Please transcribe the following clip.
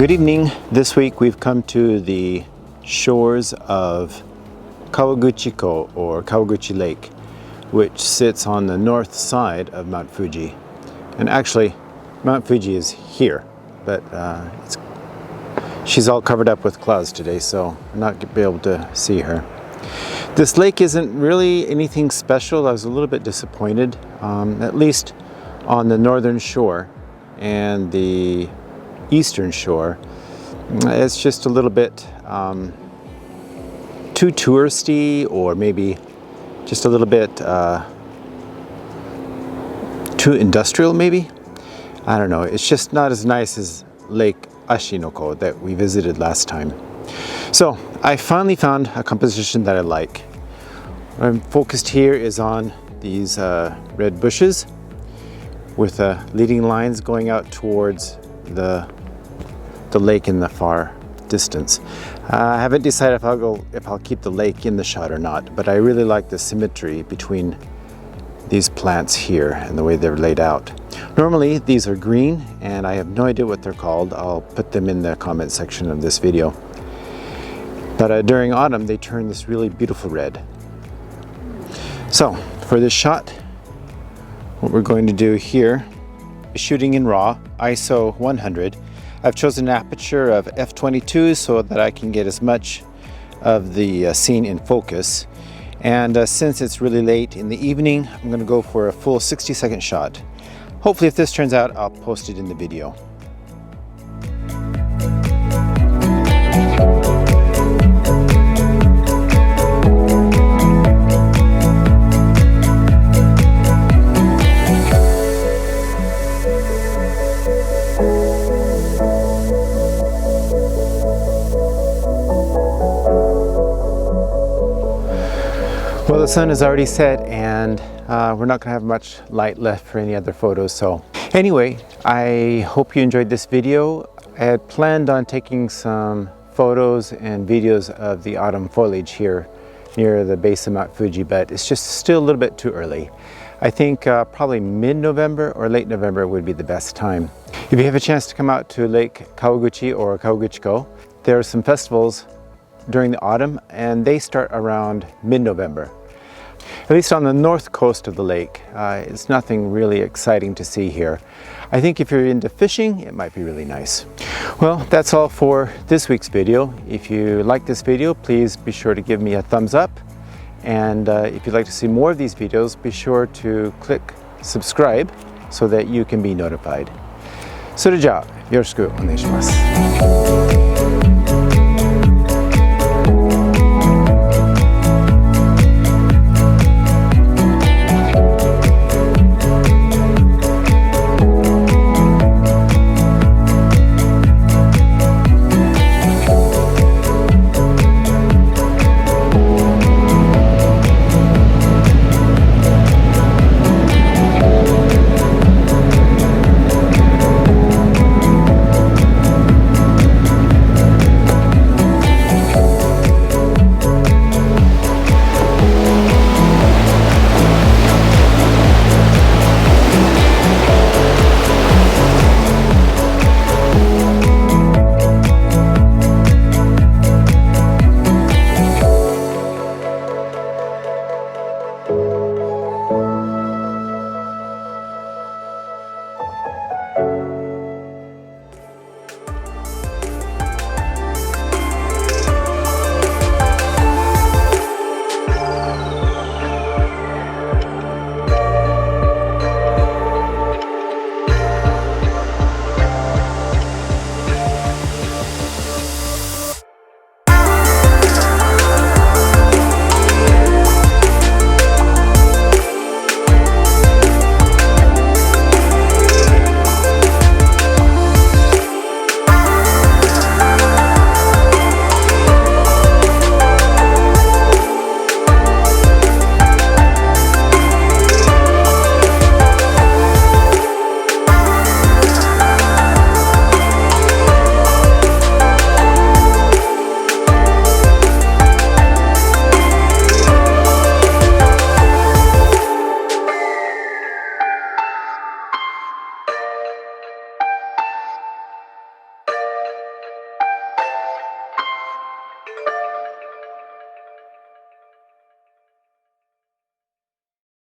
Good evening. This week we've come to the shores of Kawaguchi or Kawaguchi Lake, which sits on the north side of Mount Fuji. And actually, Mount Fuji is here, but she's all covered up with clouds today, so I'm not going to be able to see her. This lake isn't really anything special. I was a little bit disappointed, at least on the northern shore and the eastern shore. It's just a little bit too touristy, or maybe just a little bit too industrial maybe. I don't know. It's just not as nice as Lake Ashinoko that we visited last time. So I finally found a composition that I like. What I'm focused here is on these red bushes with leading lines going out towards the lake in the far distance. I haven't decided if I'll keep the lake in the shot or not, but I really like the symmetry between these plants here and the way they're laid out. Normally these are green and I have no idea what they're called. I'll put them in the comment section of this video. But during autumn they turn this really beautiful red. So for this shot, what we're going to do here is shooting in RAW, ISO 100. I've chosen an aperture of f/22 so that I can get as much of the scene in focus. And since it's really late in the evening, I'm going to go for a full 60-second shot. Hopefully if this turns out, I'll post it in the video. Well, the sun has already set and we're not going to have much light left for any other photos. So anyway, I hope you enjoyed this video. I had planned on taking some photos and videos of the autumn foliage here near the base of Mount Fuji, but it's just still a little bit too early. I think probably mid-November or late November would be the best time. If you have a chance to come out to Lake Kawaguchi or Kawaguchiko, there are some festivals during the autumn and they start around mid-November. At least on the north coast of the lake, it's nothing really exciting to see here. I think if you're into fishing, it might be really nice. Well, that's all for this week's video. If you like this video, please be sure to give me a thumbs up. And if you'd like to see more of these videos, be sure to click subscribe so that you can be notified. それじゃあ、よろしくお願いします。